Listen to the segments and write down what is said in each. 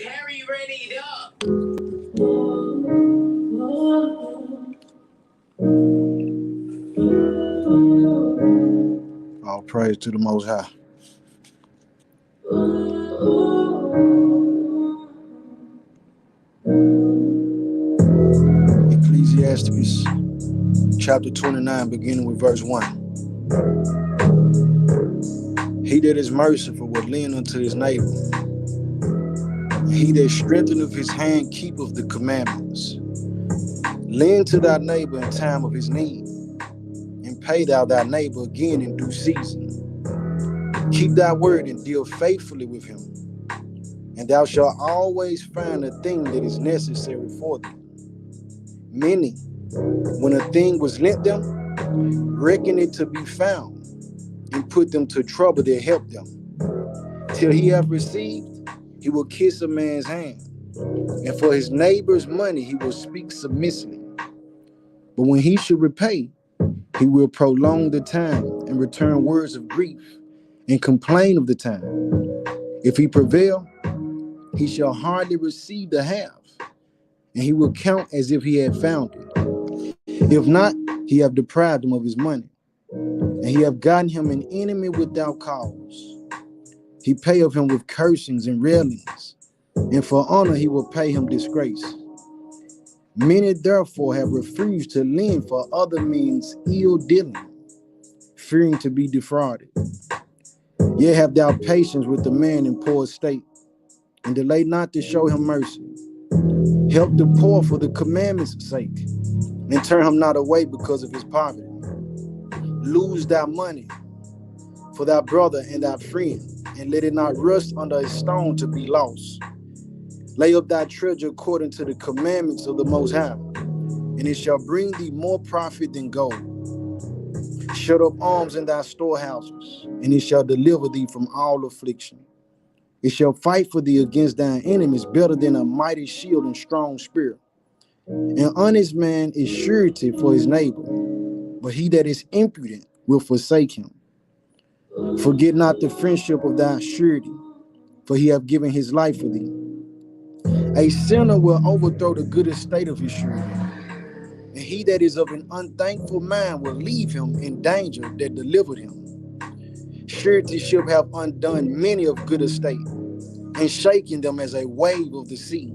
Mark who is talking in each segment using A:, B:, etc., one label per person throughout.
A: Harry ready up.
B: All praise to the Most High. Ecclesiastes chapter 29, beginning with verse 1. He that is merciful will lend unto his neighbor, and he that strengtheneth his hand keepeth the commandments. Lend to thy neighbor in time of his need, and pay thou thy neighbor again in due season. Keep thy word and deal faithfully with him, and thou shalt always find a thing that is necessary for thee. Many, when a thing was lent them, reckon it to be found, and put them to trouble that help them. Till he have received, he will kiss a man's hand, and for his neighbor's money he will speak submissively. But when he should repay, he will prolong the time and return words of grief and complain of the time. If he prevail, he shall hardly receive the half, and he will count as if he had found it. If not, he have deprived him of his money, and he have gotten him an enemy without cause. He payeth him with cursings and railings, and for honor he will pay him disgrace. Many therefore have refused to lend for other men's ill dealing, fearing to be defrauded. Yet have thou patience with the man in poor estate, and delay not to show him mercy. Help the poor for the commandments' sake, and turn him not away because of his poverty. Lose thy money for thy brother and thy friend, and let it not rust under a stone to be lost. Lay up thy treasure according to the commandments of the Most High, and it shall bring thee more profit than gold. Shut up arms in thy storehouses, and it shall deliver thee from all affliction. It shall fight for thee against thine enemies better than a mighty shield and strong spear. An honest man is surety for his neighbor, but he that is impudent will forsake him. Forget not the friendship of thy surety, for he hath given his life for thee. A sinner will overthrow the good estate of his surety, and he that is of an unthankful mind will leave him in danger that delivered him. Suretyship have undone many of good estate, and shaken them as a wave of the sea.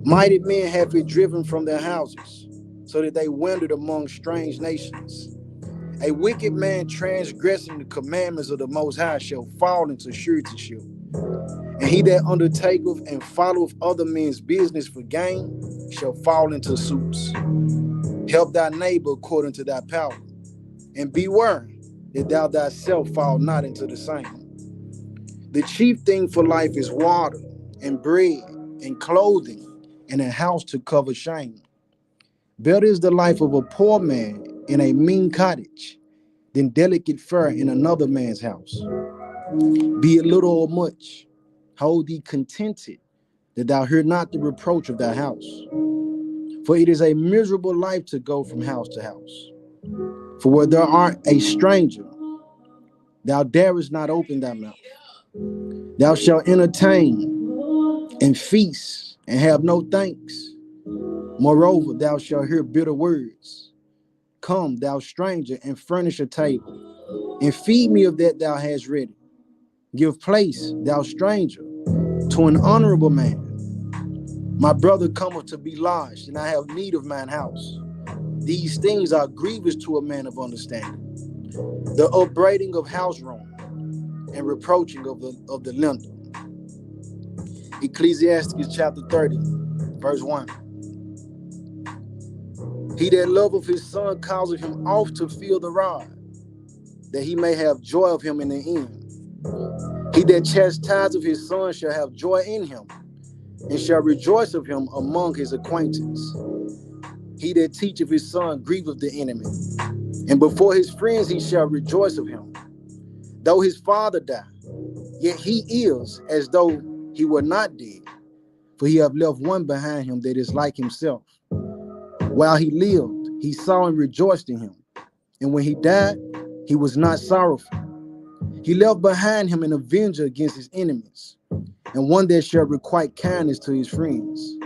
B: Mighty men have it driven from their houses, so that they wandered among strange nations. A wicked man transgressing the commandments of the Most High shall fall into suretyship. And he that undertaketh and followeth other men's business for gain shall fall into suits. Help thy neighbor according to thy power, and beware that thou thyself fall not into the same. The chief thing for life is water, and bread, and clothing, and a house to cover shame. Better is the life of a poor man in a mean cottage than delicate fare in another man's house. Be it little or much, hold thee contented, that thou hear not the reproach of thy house. For it is a miserable life to go from house to house. For where thou art a stranger, thou darest not open thy mouth. Thou shalt entertain and feast and have no thanks. Moreover, thou shalt hear bitter words. Come, thou stranger, and furnish a table, and feed me of that thou hast ready. Give place, thou stranger, to an honorable man. My brother cometh to be lodged, and I have need of mine house. These things are grievous to a man of understanding. The upbraiding of house room, and reproaching of the lender. Ecclesiastes chapter 30, verse 1. He that loveth his son causeth him oft to feel the rod, that he may have joy of him in the end. He that chastiseth his son shall have joy in him, and shall rejoice of him among his acquaintance. He that teacheth his son grieveth the enemy, and before his friends he shall rejoice of him. Though his father die, yet he is as though he were not dead, for he hath left one behind him that is like himself. While he lived, he saw and rejoiced in him, and when he died, he was not sorrowful. He left behind him an avenger against his enemies, and one that shall requite kindness to his friends.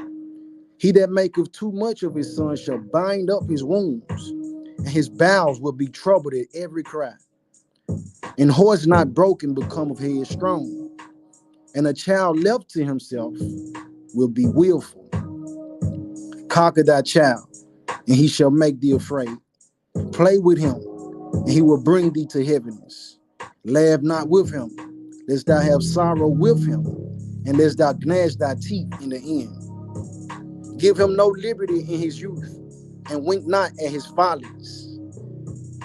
B: He that maketh too much of his son shall bind up his wounds, and his bowels will be troubled at every cry. And horse not broken become of head strong, and a child left to himself will be willful. Conquer thy child, and he shall make thee afraid. Play with him, and he will bring thee to heaviness. Laugh not with him, lest thou have sorrow with him, and lest thou gnash thy teeth in the end. Give him no liberty in his youth, and wink not at his follies.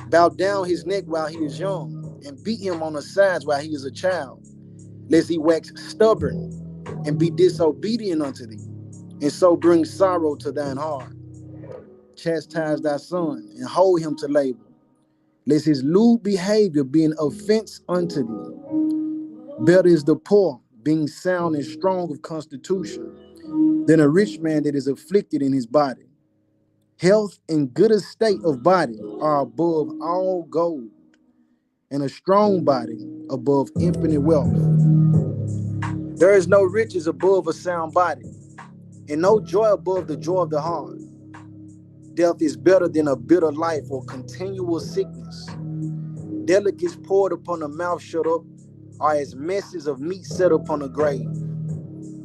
B: Bow down his neck while he is young, and beat him on the sides while he is a child, lest he wax stubborn and be disobedient unto thee, and so bring sorrow to thine heart. Chastise thy son, and hold him to labor, lest his lewd behavior be an offense unto thee. Better is the poor, being sound and strong of constitution, than a rich man that is afflicted in his body. Health and good estate of body are above all gold, and a strong body above infinite wealth. There is no riches above a sound body, and no joy above the joy of the heart. Death is better than a bitter life or continual sickness. Delicates poured upon a mouth shut up are as messes of meat set upon a grave.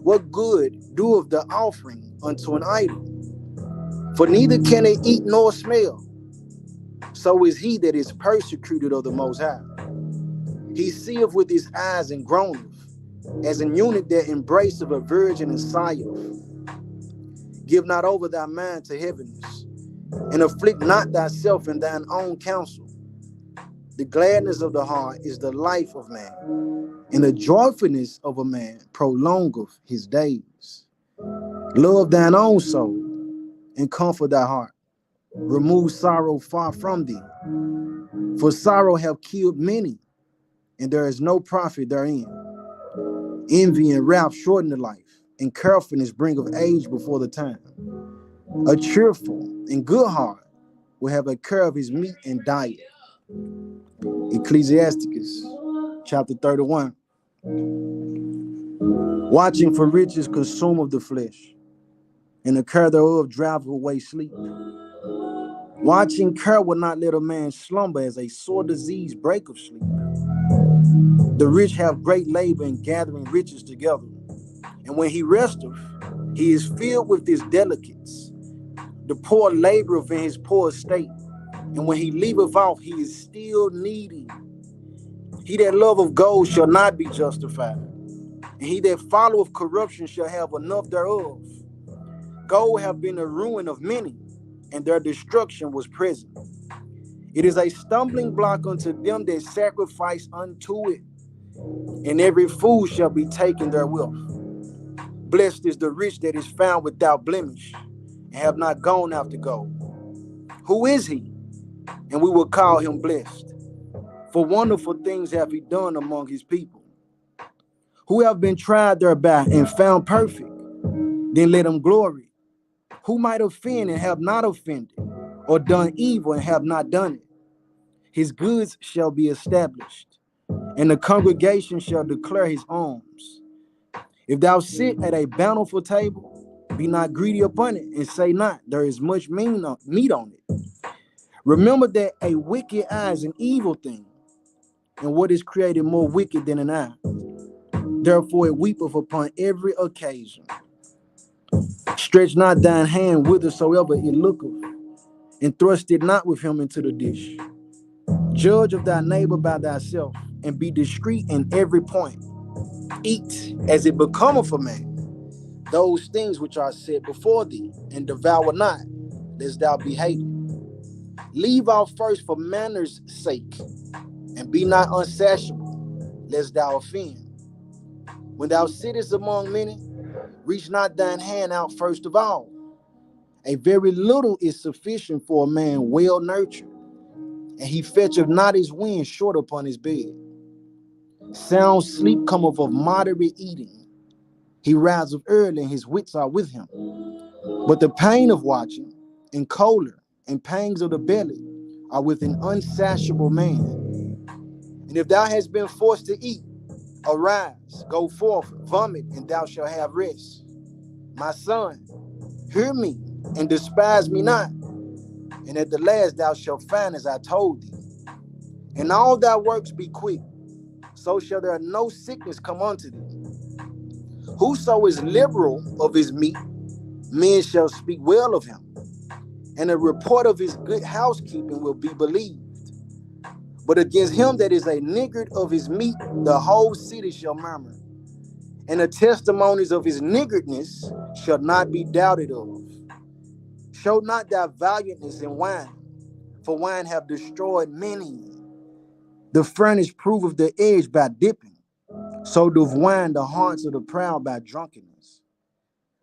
B: What good doeth the offering unto an idol? For neither can it eat nor smell. So is he that is persecuted of the Most High. He seeth with his eyes and groaneth, as an eunuch that embraceth a virgin and sigheth. Give not over thy mind to heaviness, and afflict not thyself in thine own counsel. The gladness of the heart is the life of man, and the joyfulness of a man prolongeth his days. Love thine own soul, and comfort thy heart. Remove sorrow far from thee, for sorrow hath killed many, and there is no profit therein. Envy and wrath shorten the life, and carefulness bringeth age before the time. A cheerful and good heart will have a care of his meat and diet. Ecclesiasticus chapter 31. Watching for riches consume of the flesh, and the care thereof driveth away sleep. Watching care will not let a man slumber, as a sore disease breaketh sleep. The rich have great labor in gathering riches together, and when he resteth, he is filled with his delicates. The poor laboreth in his poor estate, and when he leaveth off, he is still needy. He that loveth gold shall not be justified, and he that followeth corruption shall have enough thereof. Gold hath been the ruin of many, and their destruction was present. It is a stumbling block unto them that sacrifice unto it, and every fool shall be taken therewith. Blessed is the rich that is found without blemish, and have not gone after gold. Who is he? And we will call him blessed. For wonderful things have he done among his people. Who have been tried thereby and found perfect, then let him glory. Who might offend and have not offended, or done evil and have not done it? His goods shall be established, and the congregation shall declare his alms. If thou sit at a bountiful table, be not greedy upon it, and say not, there is much meat on it. Remember that a wicked eye is an evil thing, and what is created more wicked than an eye? Therefore it weepeth upon every occasion. Stretch not thine hand whithersoever it looketh, and thrust it not with him into the dish. Judge of thy neighbor by thyself, and be discreet in every point. Eat as it becometh a man those things which are set before thee, and devour not, lest thou be hated. Leave off first for manners' sake, and be not unsatiable, lest thou offend. When thou sittest among many, reach not thine hand out first of all. A very little is sufficient for a man well nurtured, and he fetcheth not his wind short upon his bed. Sound sleep cometh of moderate eating. He riseth early, and his wits are with him. But the pain of watching, and choler, and pangs of the belly are with an unsatiable man. And if thou hast been forced to eat, arise, go forth, vomit, and thou shalt have rest. My son, hear me, and despise me not, and at the last thou shalt find as I told thee. And all thy works be quick, so shall there no sickness come unto thee. Whoso is liberal of his meat, men shall speak well of him, and the report of his good housekeeping will be believed. But against him that is a niggard of his meat, the whole city shall murmur, and the testimonies of his niggardness shall not be doubted of. Show not thy valiantness in wine, for wine have destroyed many. The furnace proveth the edge by dipping, so doth wine the hearts of the proud by drunkenness.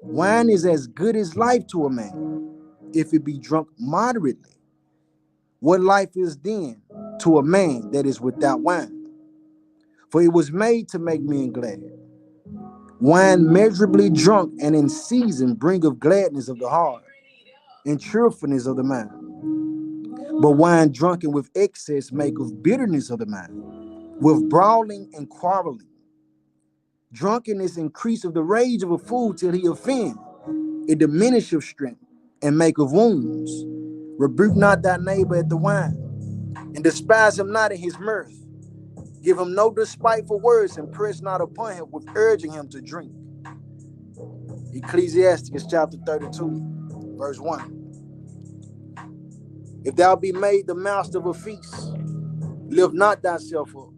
B: Wine is as good as life to a man, if it be drunk moderately. What life is then to a man that is without wine? For it was made to make men glad. Wine measurably drunk and in season bringeth gladness of the heart and cheerfulness of the mind. But wine drunken with excess maketh bitterness of the mind, with brawling and quarreling. Drunkenness increaseth the rage of a fool till he offend. It diminisheth strength and maketh wounds. Rebuke not thy neighbor at the wine, and despise him not in his mirth. Give him no despiteful words, and press not upon him with urging him to drink. Ecclesiastes chapter 32, verse 1. If thou be made the master of a feast, lift not thyself up,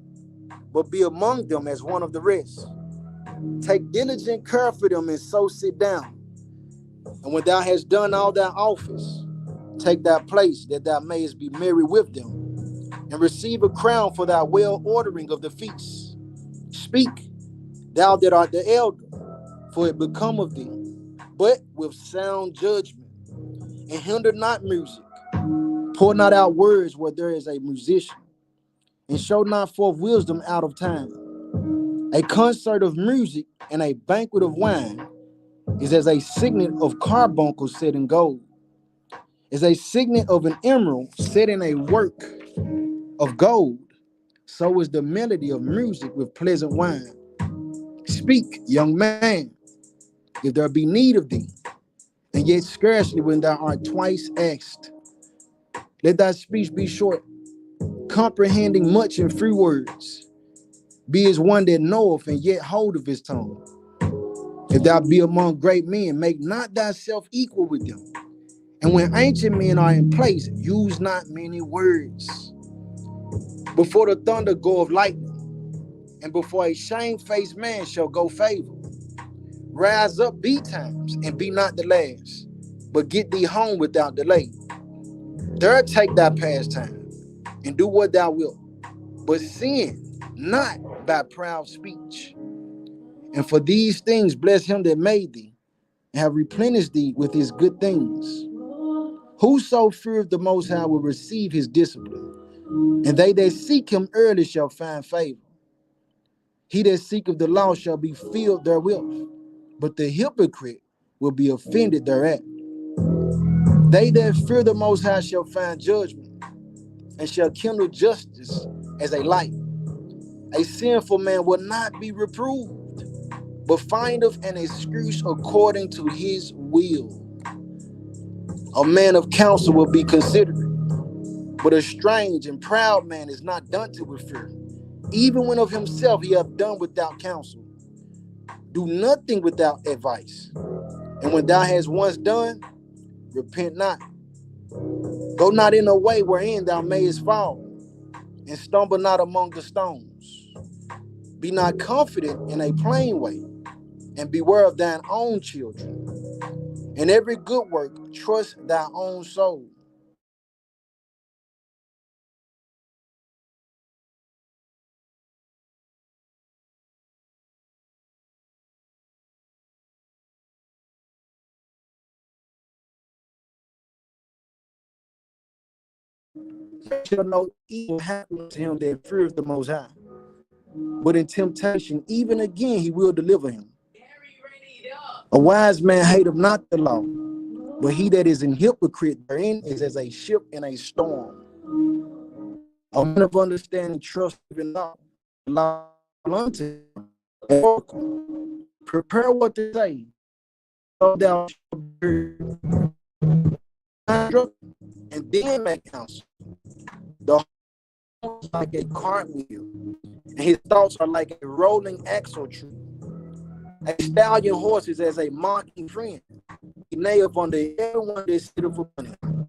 B: but be among them as one of the rest. Take diligent care for them, and so sit down. And when thou hast done all thy office, take thy place, that thou mayest be merry with them, and receive a crown for thy well ordering of the feast. Speak, thou that art the elder, for it becometh thee, but with sound judgment, and hinder not music. Pour not out words where there is a musician, and show not forth wisdom out of time. A concert of music and a banquet of wine is as a signet of carbuncles set in gold, is a signet of an emerald set in a work of gold. So is the melody of music with pleasant wine. Speak, young man, if there be need of thee, and yet scarcely when thou art twice asked. Let thy speech be short, comprehending much in few words. Be as one that knoweth, and yet holdeth his tongue. If thou be among great men, make not thyself equal with them. And when ancient men are in place, use not many words. Before the thunder goeth lightning, and before a shamefaced man shall go favor. Rise up betimes, and be not the last, but get thee home without delay. There take thy pastime, and do what thou wilt, but sin not by proud speech. And for these things bless him that made thee, and have replenished thee with his good things. Whoso feareth the Most High will receive his discipline, and they that seek him early shall find favor. He that seeketh the law shall be filled therewith, but the hypocrite will be offended thereat. They that fear the Most High shall find judgment, and shall kindle justice as a light. A sinful man will not be reproved, but findeth an excuse according to his will. A man of counsel will be considerate, but a strange and proud man is not done to with fear. Even when of himself he hath done without counsel. Do nothing without advice. And when thou hast once done, repent not. Go not in a way wherein thou mayest fall, and stumble not among the stones. Be not confident in a plain way, and beware of thine own children. In every good work, trust thy own soul. Shall no evil happen to him that feareth the Most High. But in temptation, even again, he will deliver him. A wise man hateth not the law, but he that is an hypocrite therein is as a ship in a storm. A man of understanding trust in law, allow unto him, and prepare what to say, so thou shalt be heard. And then make answer. The heart is like a cartwheel, and his thoughts are like a rolling axle tree. A stallion horse is as a mocking friend. He neigheth unto everyone that sitteth upon him.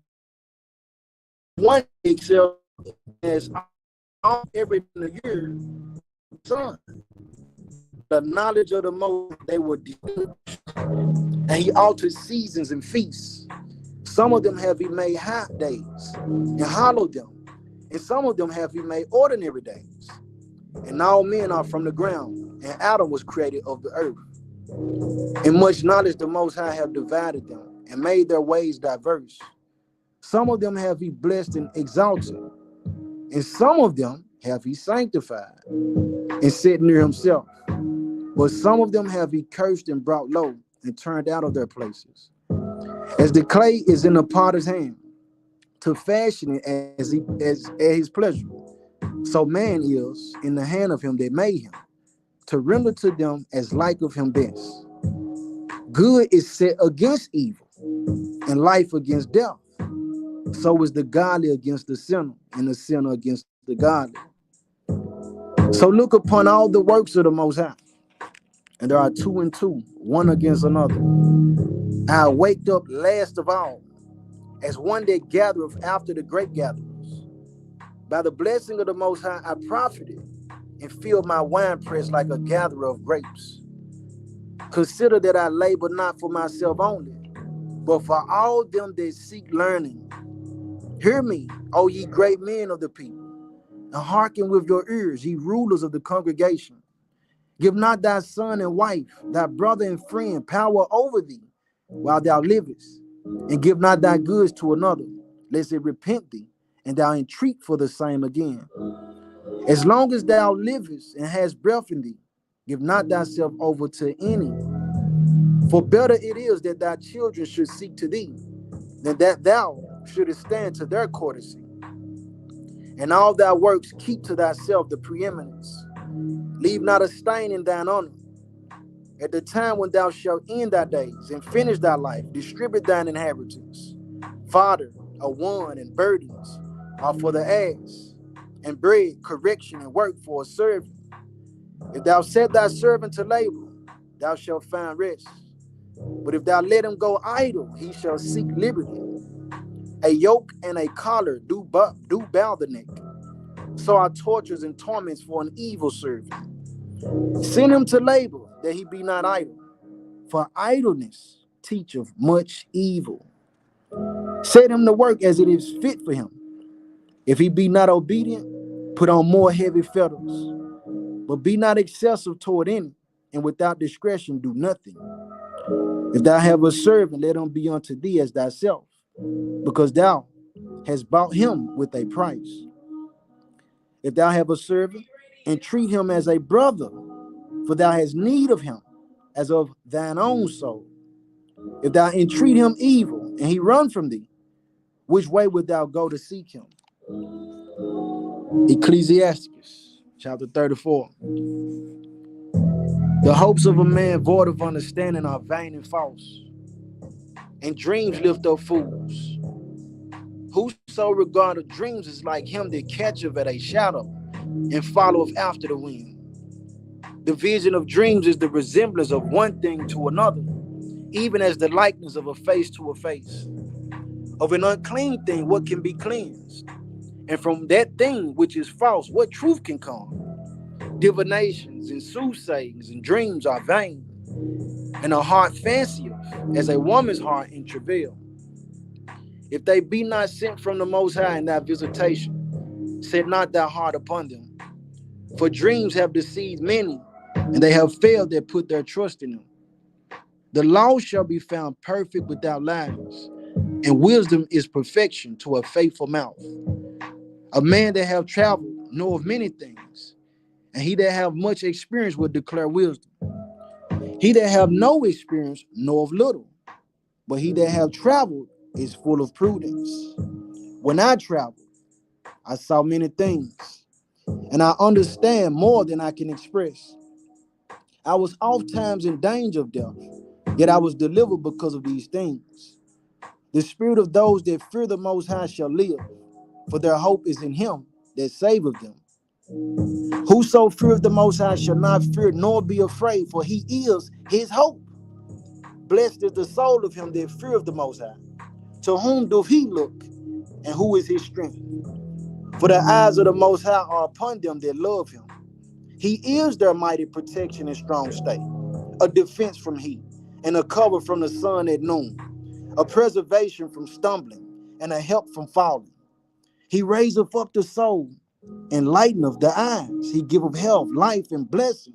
B: One excels as all every year, son. The knowledge of the most they were distinguished, and he altered seasons and feasts. Some of them have he made high days and hallowed them, and some of them have he made ordinary days. And all men are from the ground, and Adam was created of the earth. In much knowledge the Most High have divided them, and made their ways diverse. Some of them have he blessed and exalted, and some of them have he sanctified, and set near himself. But some of them have he cursed and brought low, and turned out of their places. As the clay is in the potter's hand, to fashion it as at his pleasure, so man is in the hand of him that made him, to render to them as like of him best. Good is set against evil, and life against death. So is the godly against the sinner, and the sinner against the godly. So look upon all the works of the Most High, and there are two and two, one against another. I waked up last of all, as one that gathereth after the great gatherers. By the blessing of the Most High I profited, and filled my winepress like a gatherer of grapes. Consider that I labor not for myself only, but for all them that seek learning. Hear me, O ye great men of the people, and hearken with your ears, ye rulers of the congregation. Give not thy son and wife, thy brother and friend, power over thee while thou livest, and give not thy goods to another, lest it repent thee, and thou entreat for the same again. As long as thou livest and hast breath in thee, give not thyself over to any. For better it is that thy children should seek to thee, than that thou shouldest stand to their courtesy. And all thy works keep to thyself the preeminence. Leave not a stain in thine honor. At the time when thou shalt end thy days and finish thy life, distribute thine inheritance. Fodder, a one, and burdens are for the ass, and bread, correction, and work for a servant. If thou set thy servant to labor, thou shalt find rest. But if thou let him go idle, he shall seek liberty. A yoke and a collar do bow the neck. So are tortures and torments for an evil servant. Send him to labor, that he be not idle. For idleness teacheth much evil. Set him to work as it is fit for him. If he be not obedient, put on more heavy fetters. But be not excessive toward any, and without discretion do nothing. If thou have a servant, let him be unto thee as thyself, because thou hast bought him with a price. If thou have a servant, entreat him as a brother, for thou hast need of him, as of thine own soul. If thou entreat him evil, and he run from thee, which way wilt thou go to seek him? Ecclesiasticus, chapter 34. The hopes of a man void of understanding are vain and false, and dreams lift up fools. Whoso regardeth dreams is like him that catcheth at a shadow, and followeth after the wind. The vision of dreams is the resemblance of one thing to another, even as the likeness of a face to a face. Of an unclean thing, what can be cleansed? And from that thing which is false, what truth can come? Divinations and soothsayings and dreams are vain, and a heart fancieth as a woman's heart in travail. If they be not sent from the Most High in thy visitation, set not thy heart upon them. For dreams have deceived many, and they have failed that put their trust in them. The law shall be found perfect without lies, and wisdom is perfection to a faithful mouth. A man that have traveled knoweth many things, and he that have much experience will declare wisdom. He that have no experience knoweth little, but he that have traveled is full of prudence. When I traveled, I saw many things, and I understand more than I can express. I was oft times in danger of death, yet I was delivered because of these things. The spirit of those that fear the Most High shall live, for their hope is in him that saveth them. Whoso feareth the Most High shall not fear nor be afraid, for he is his hope. Blessed is the soul of him that feareth the Most High. To whom doth he look, and who is his strength? For the eyes of the Most High are upon them that love him. He is their mighty protection and strong stay, a defense from heat, and a cover from the sun at noon, a preservation from stumbling, and a help from falling. He raiseth up the soul, and lighteneth the eyes. He giveth health, life, and blessing.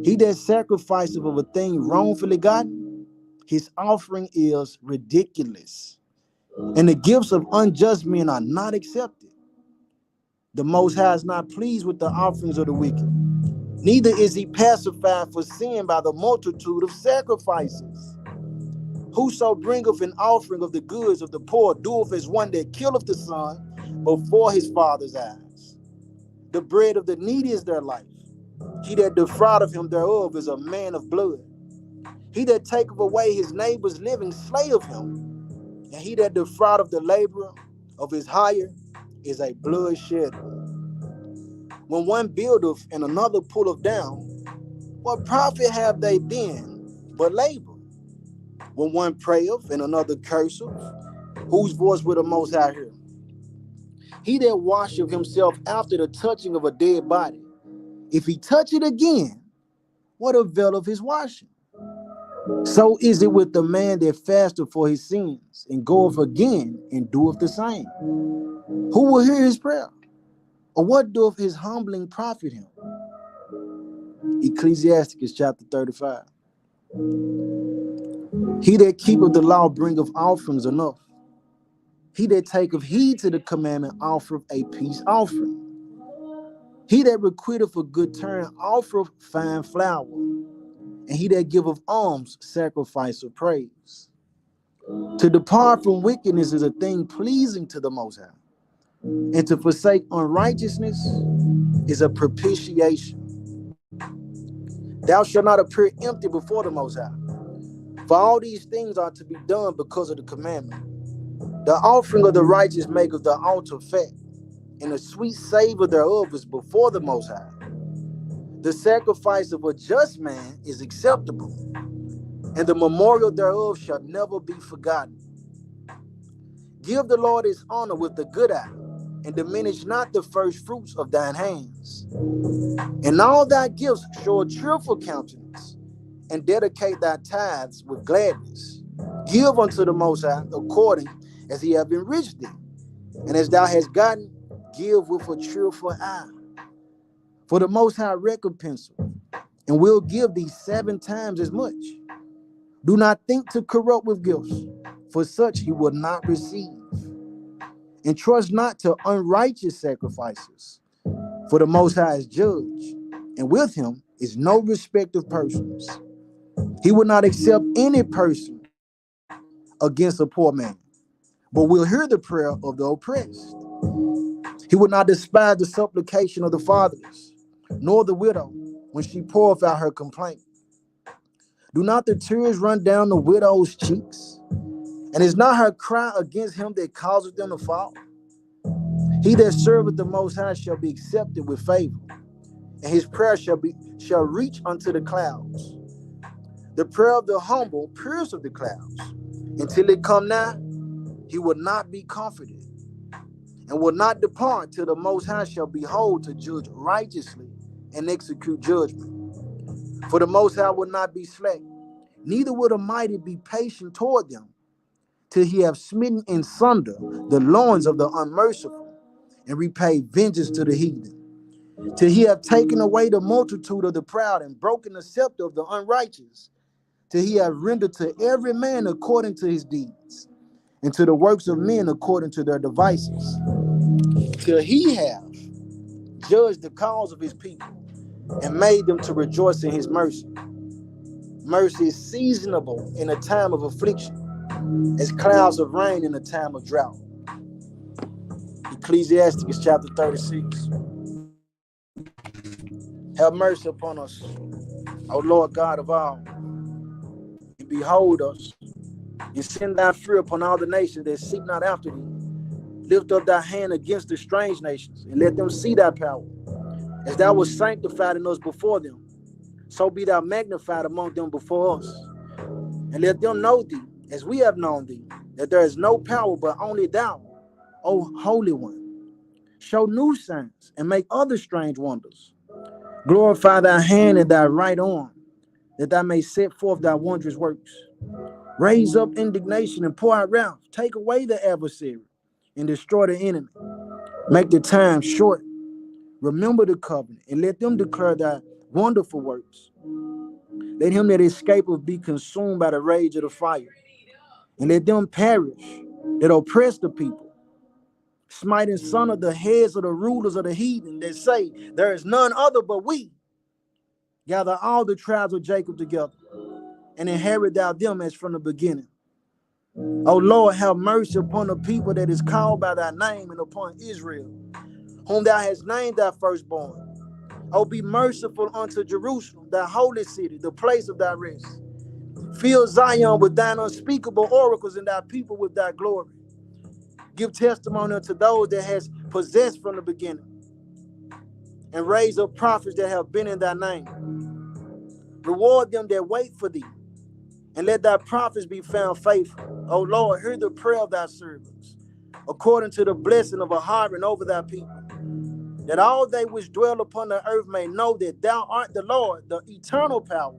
B: He that sacrificeth of a thing wrongfully gotten, his offering is ridiculous, and the gifts of unjust men are not accepted. The Most High is not pleased with the offerings of the wicked, neither is he pacified for sin by the multitude of sacrifices. Whoso bringeth an offering of the goods of the poor doeth as one that killeth the son before his father's eyes. The bread of the needy is their life. He that defraudeth him thereof is a man of blood. He that taketh away his neighbor's living slayeth him, and he that defraudeth the laborer of his hire is a bloodshedder. When one buildeth and another pulleth down, what profit have they then but labor? When one prayeth and another curseth, whose voice will the Most High hear? He that washeth himself after the touching of a dead body, if he touch it again, what availeth his washing? So is it with the man that fasteth for his sins, and goeth again and doeth the same. Who will hear his prayer? Or what doeth his humbling profit him? Ecclesiasticus chapter 35. He that keepeth the law bringeth offerings enough. He that taketh heed to the commandment offereth a peace offering. He that requiteth a good turn offereth fine flour, and he that giveth alms sacrifice of praise. To depart from wickedness is a thing pleasing to the Most High, and to forsake unrighteousness is a propitiation. Thou shalt not appear empty before the Most High, for all these things are to be done because of the commandment. The offering of the righteous maketh the altar fat, and the sweet savor thereof is before the Most High. The sacrifice of a just man is acceptable, and the memorial thereof shall never be forgotten. Give the Lord his honor with the good eye, and diminish not the first fruits of thine hands. In all thy gifts show a cheerful countenance, and dedicate thy tithes with gladness. Give unto the Most High according as he hath enriched thee, and as thou hast gotten, give with a cheerful eye. For the Most High recompenseth, and will give thee 7 times as much. Do not think to corrupt with gifts, for such he will not receive. And trust not to unrighteous sacrifices, for the Most High is judge, and with him is no respect of persons. He will not accept any person against a poor man, but will hear the prayer of the oppressed. He will not despise the supplication of the fatherless, nor the widow when she poureth out her complaint. Do not the tears run down the widow's cheeks? And is not her cry against him that causeth them to fall? He that serveth the Most High shall be accepted with favor, and his prayer shall reach unto the clouds. The prayer of the humble pierceth the clouds. Until it come nigh, he will not be comforted, and will not depart till the Most High shall behold to judge righteously and execute judgment. For the Most High will not be slack, neither will the mighty be patient toward them, till he have smitten in sunder the loins of the unmerciful, and repaid vengeance to the heathen, till he have taken away the multitude of the proud, and broken the scepter of the unrighteous, till he have rendered to every man according to his deeds, and to the works of men according to their devices, till he have judged the cause of his people, and made them to rejoice in his mercy. Mercy is seasonable in a time of affliction, as clouds of rain in a time of drought. Ecclesiastes chapter 36. Have mercy upon us, O Lord God of all, and behold us, and send thy fear upon all the nations that seek not after thee. Lift up thy hand against the strange nations, and let them see thy power. As thou wast sanctified in us before them, so be thou magnified among them before us. And let them know thee, as we have known thee, that there is no power but only thou, O Holy One. Show new signs, and make other strange wonders. Glorify thy hand and thy right arm, that thou may set forth thy wondrous works. Raise up indignation and pour out wrath. Take away the adversary and destroy the enemy. Make the time short. Remember the covenant, and let them declare thy wonderful works. Let him that escapeth be consumed by the rage of the fire, and let them perish that oppress the people. Smiting son of the heads of the rulers of the heathen that say, there is none other but we. Gather all the tribes of Jacob together, and inherit thou them as from the beginning. O Lord, have mercy upon the people that is called by thy name, and upon Israel, whom thou hast named thy firstborn. O be merciful unto Jerusalem, thy holy city, the place of thy rest. Fill Zion with thine unspeakable oracles, and thy people with thy glory. Give testimony unto those that has possessed from the beginning, and raise up prophets that have been in thy name. Reward them that wait for thee, and let thy prophets be found faithful. O Lord, hear the prayer of thy servants, according to the blessing of a harvest over thy people, that all they which dwell upon the earth may know that thou art the Lord, the eternal power.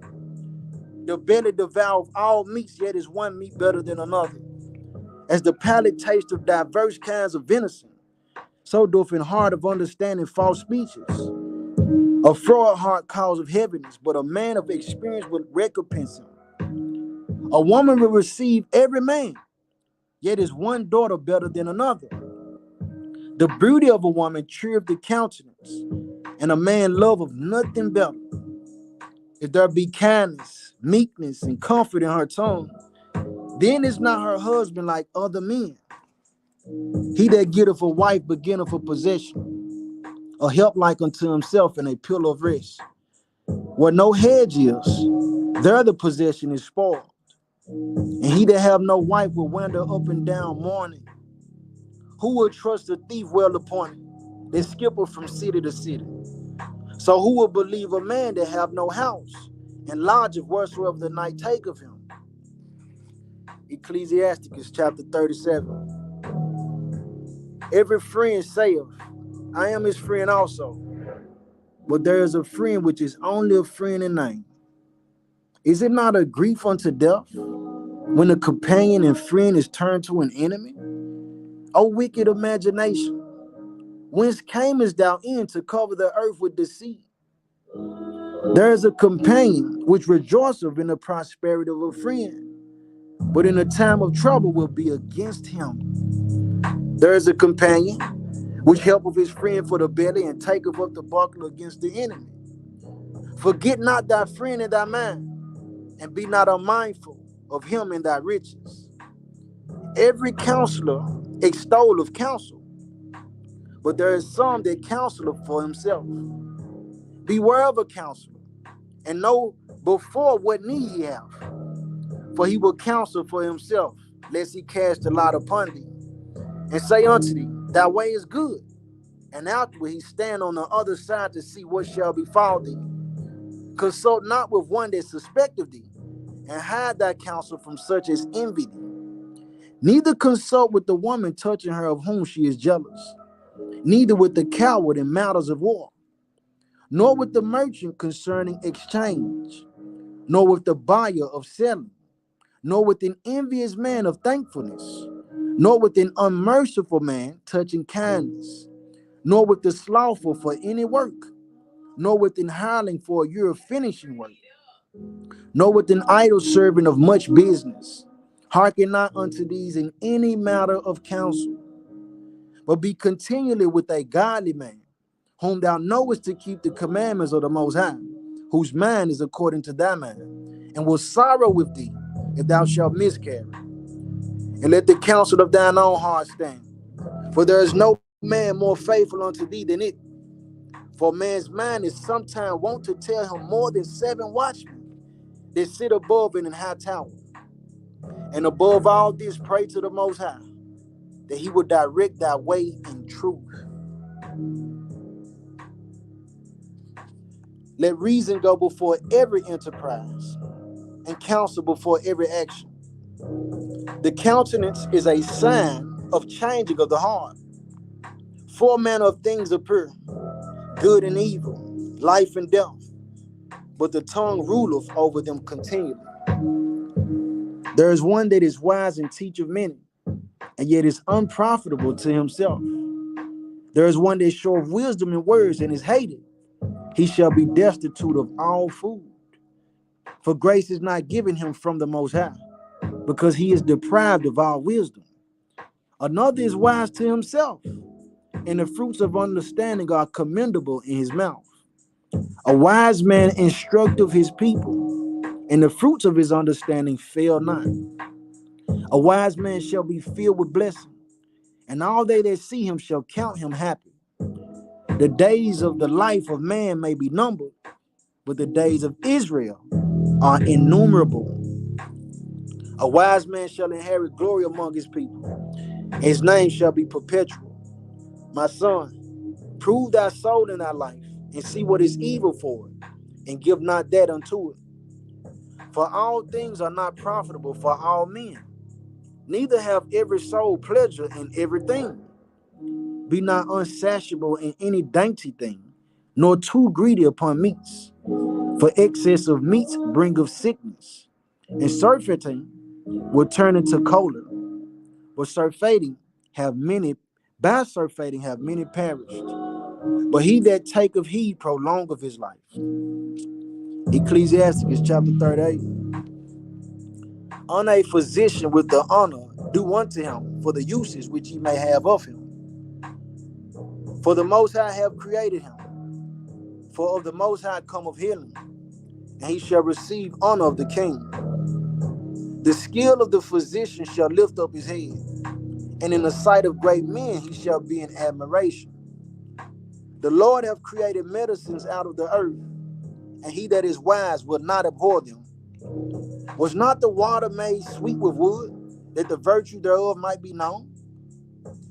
B: The belly devoureth all meats, yet is one meat better than another. As the palate taste of diverse kinds of venison, so doth an heart of understanding false speeches. A froward heart causeth heaviness, but a man of experience will recompense him. A woman will receive every man, yet is one daughter better than another. The beauty of a woman cheereth the countenance, and a man loveth nothing better. If there be kindness, meekness, and comfort in her tongue, then is not her husband like other men. He that getteth a wife beginneth a possession, a help like unto himself, and a pillar of rest. Where no hedge is, there the possession is spoiled. And he that have no wife will wander up and down mourning. Who will trust a thief well appointed, that skippeth from city to city? So who will believe a man that have no house, and lodgeth wheresoever the night taketh him? Ecclesiastes chapter 37. Every friend saith, I am his friend also. But there is a friend which is only a friend in name. Is it not a grief unto death, when a companion and friend is turned to an enemy? O wicked imagination, whence camest thou in to cover the earth with deceit? There is a companion which rejoiceth in the prosperity of a friend, but in the time of trouble will be against him. There is a companion which helpeth his friend for the belly, and taketh up the buckler against the enemy. Forget not thy friend in thy mind, and be not unmindful of him in thy riches. Every counselor extolleth counsel, but there is some that counseleth for himself. Beware of a counselor, and know before what need he hath, for he will counsel for himself, lest he cast a lot upon thee, and say unto thee, thy way is good, and afterward he stand on the other side to see what shall befall thee. Consult not with one that suspecteth thee, and hide thy counsel from such as envy thee. Neither consult with the woman touching her of whom she is jealous, neither with the coward in matters of war, nor with the merchant concerning exchange, nor with the buyer of selling, nor with an envious man of thankfulness, nor with an unmerciful man touching kindness, nor with the slothful for any work, nor with an hireling for a year of finishing work, nor with an idle servant of much business. Hearken not unto these in any matter of counsel, but be continually with a godly man, whom thou knowest to keep the commandments of the Most High, whose mind is according to thy mind, and will sorrow with thee if thou shalt miscarry. And let the counsel of thine own heart stand. For there is no man more faithful unto thee than it. For man's mind is sometimes wont to tell him more than 7 watchmen that sit above in an high tower. And above all this, pray to the Most High, that he would direct thy way in truth. Let reason go before every enterprise, and counsel before every action. The countenance is a sign of changing of the heart. 4 manner of things appear, good and evil, life and death, but the tongue ruleth over them continually. There is one that is wise and teacheth many, and yet is unprofitable to himself. There is one that showeth wisdom in words and is hated. He shall be destitute of all food. For grace is not given him from the Most High, because he is deprived of all wisdom. Another is wise to himself, and the fruits of understanding are commendable in his mouth. A wise man instructeth his people, and the fruits of his understanding fail not. A wise man shall be filled with blessing, and all they that see him shall count him happy. The days of the life of man may be numbered, but the days of Israel are innumerable. A wise man shall inherit glory among his people. His name shall be perpetual. My son, prove thy soul in thy life, and see what is evil for it, and give not that unto it. For all things are not profitable for all men, neither have every soul pleasure in everything. Be not unsatiable in any dainty thing, nor too greedy upon meats. For excess of meats bringeth sickness, and surfeiting will turn into cholera. But by surfeiting have many perished. But he that taketh heed prolongeth his life. Ecclesiasticus chapter 38. On a physician with the honor do unto him for the uses which he may have of him. For the Most High have created him. For of the Most High cometh healing, and he shall receive honor of the king. The skill of the physician shall lift up his head, and in the sight of great men he shall be in admiration. The Lord hath created medicines out of the earth, and he that is wise will not abhor them. Was not the water made sweet with wood, that the virtue thereof might be known?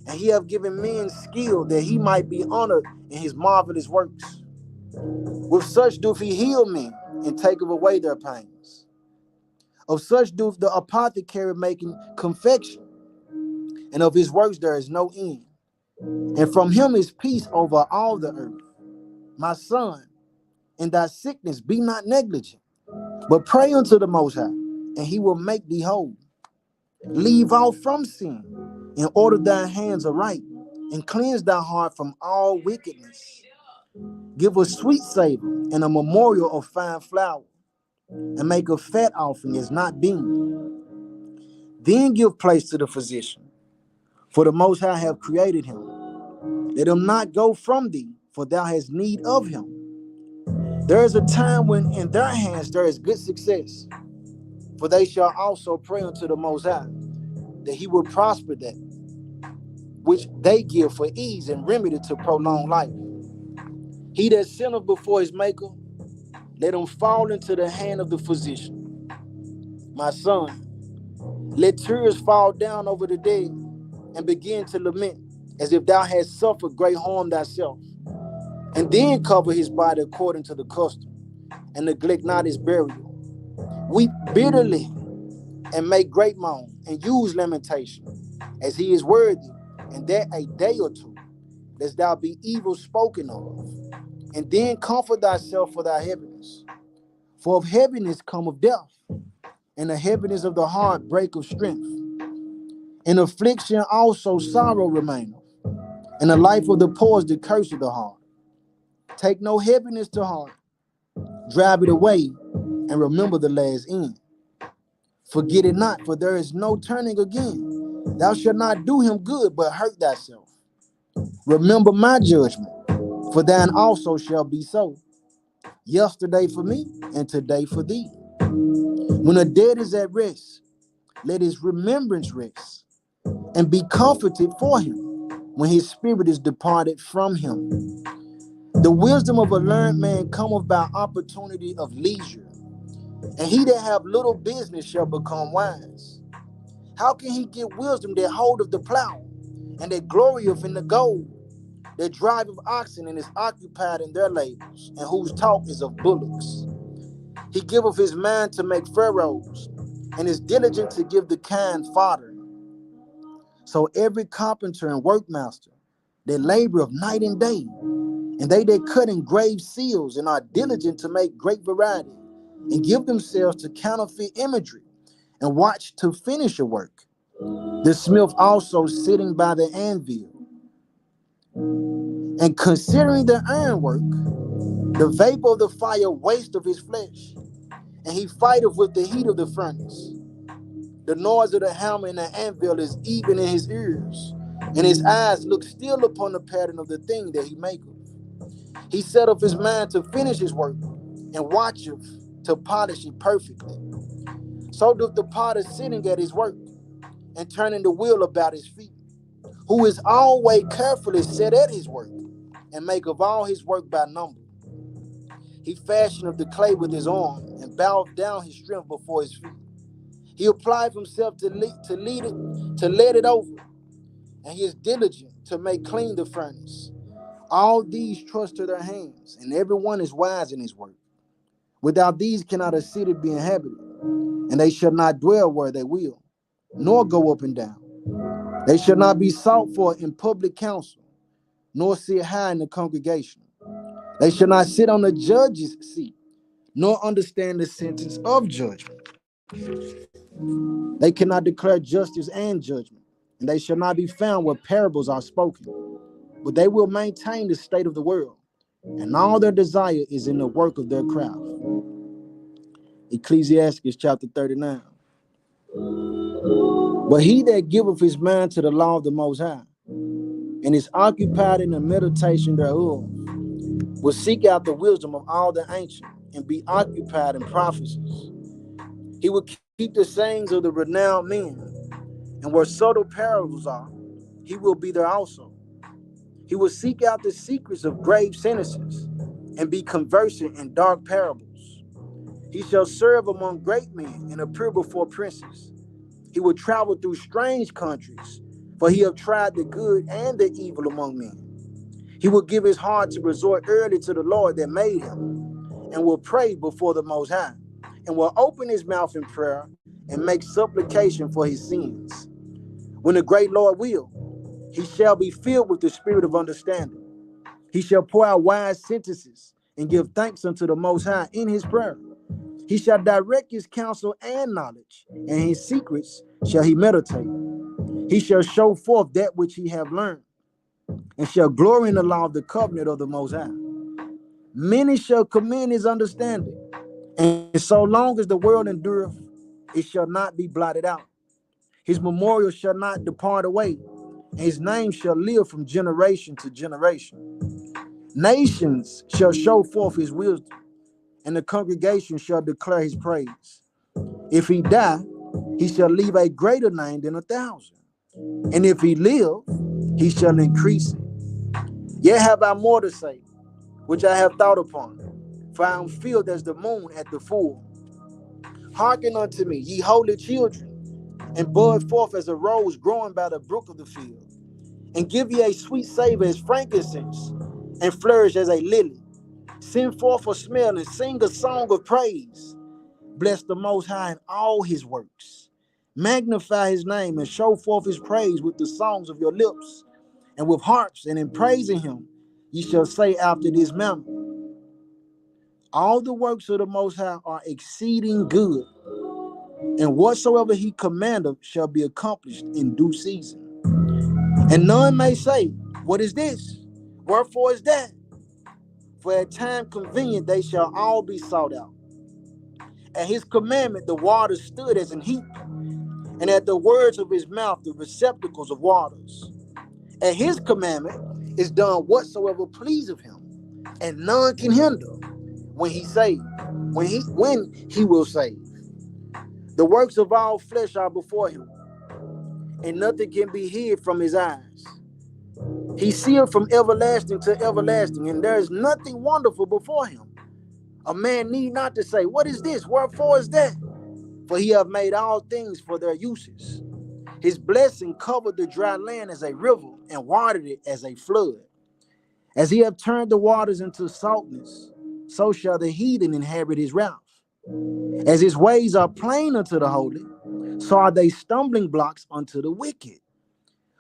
B: And he hath given men skill, that he might be honored in his marvelous works. With such doth he heal men, and taketh away their pains. Of such doth the apothecary making confection, and of his works there is no end. And from him is peace over all the earth. My son, in thy sickness be not negligent, but pray unto the Most High, and he will make thee whole. Leave off from sin, and order thy hands aright, and cleanse thy heart from all wickedness. Give a sweet savor and a memorial of fine flour, and make a fat offering as not being. Then give place to the physician, for the Most High have created him. Let him not go from thee, for thou hast need of him. There is a time when in their hands there is good success, for they shall also pray unto the Most High, that he will prosper that which they give for ease and remedy to prolong life. He that sinneth before his maker, let him fall into the hand of the physician. My son, let tears fall down over the dead, and begin to lament, as if thou hadst suffered great harm thyself. And then cover his body according to the custom, and neglect not his burial. Weep bitterly, and make great moan, and use lamentation, as he is worthy, and that a day or two, lest thou be evil spoken of. And then comfort thyself for thy heaviness. For of heaviness cometh death, and the heaviness of the heart breaketh strength. In affliction also sorrow remaineth, and the life of the poor is the curse of the heart. Take no heaviness to heart, drive it away, and remember the last end. Forget it not, for there is no turning again. Thou shalt not do him good, but hurt thyself. Remember my judgment, for thine also shall be so. Yesterday for me, and today for thee. When the dead is at rest, let his remembrance rest, and be comforted for him. when his spirit is departed from him. The wisdom of a learned man cometh by opportunity of leisure, and he that have little business shall become wise. How can he get wisdom that holdeth the plow, and that glorieth in the gold, that driveth oxen and is occupied in their labors, and whose talk is of bullocks? He giveth his mind to make furrows, and is diligent to give the kind fodder. So every carpenter and workmaster, they labor of night and day, and they that cut engraved seals, and are diligent to make great variety, and give themselves to counterfeit imagery, and watch to finish a work. The smith also sitting by the anvil, and considering the ironwork, the vapor of the fire wasteth his flesh, and he fighteth with the heat of the furnace. The noise of the hammer and the anvil is even in his ears, and his eyes look still upon the pattern of the thing that he maketh. He set up his mind to finish his work, and watcheth to polish it perfectly. So doth the potter sitting at his work, and turning the wheel about his feet, who is always carefully set at his work, and maketh all his work by number. He fashioneth the clay with his arm, and boweth down his strength before his feet. He applied himself to let it over, and he is diligent to make clean the furnace. All these trust to their hands, and every one is wise in his work. Without these cannot a city be inhabited, and they shall not dwell where they will, nor go up and down. They shall not be sought for in public council, nor sit high in the congregation. They shall not sit on the judge's seat, nor understand the sentence of judgment. They cannot declare justice and judgment, and they shall not be found where parables are spoken. But they will maintain the state of the world, and all their desire is in the work of their craft. Ecclesiastes chapter 39. But he that giveth his mind to the law of the Most High, and is occupied in the meditation thereof, will seek out the wisdom of all the ancient, and be occupied in prophecies. He will keep the sayings of the renowned men, and where subtle parables are, he will be there also. He will seek out the secrets of grave sentences, and be conversant in dark parables. He shall serve among great men, and appear before princes. He will travel through strange countries, for he have tried the good and the evil among men. He will give his heart to resort early to the Lord that made him, and will pray before the Most High, and will open his mouth in prayer, and make supplication for his sins. When the great Lord will, he shall be filled with the spirit of understanding. He shall pour out wise sentences, and give thanks unto the Most High in his prayer. He shall direct his counsel and knowledge, and his secrets shall he meditate. He shall show forth that which he have learned, and shall glory in the law of the covenant of the Most High. Many shall commend his understanding, and so long as the world endureth, it shall not be blotted out. His memorial shall not depart away, and his name shall live from generation to generation. Nations shall show forth his wisdom, and the congregation shall declare his praise. If he die, he shall leave a greater name than 1,000. And if he live, he shall increase it. Yet have I more to say, which I have thought upon, for I am filled as the moon at the full. Hearken unto me, ye holy children, and bud forth as a rose growing by the brook of the field, and give ye a sweet savor as frankincense, and flourish as a lily. Send forth a smell and sing a song of praise. Bless the Most High in all his works. Magnify his name and show forth his praise with the songs of your lips, and with harps, and in praising him ye shall say after this manner: all the works of the Most High are exceeding good, and whatsoever he commandeth shall be accomplished in due season. And none may say, what is this? Wherefore is that? For at time convenient they shall all be sought out. At his commandment the waters stood as an heap, and at the words of his mouth the receptacles of waters. At his commandment is done whatsoever pleaseth him, and none can hinder when he save, when he will save. The works of all flesh are before him, and nothing can be hid from his eyes. He seeth from everlasting to everlasting, and there is nothing wonderful before him. A man need not to say, what is this? Wherefore is that? For he hath made all things for their uses. His blessing covered the dry land as a river, and watered it as a flood. As he hath turned the waters into saltness, so shall the heathen inherit his wrath. As his ways are plain unto the holy, so are they stumbling blocks unto the wicked.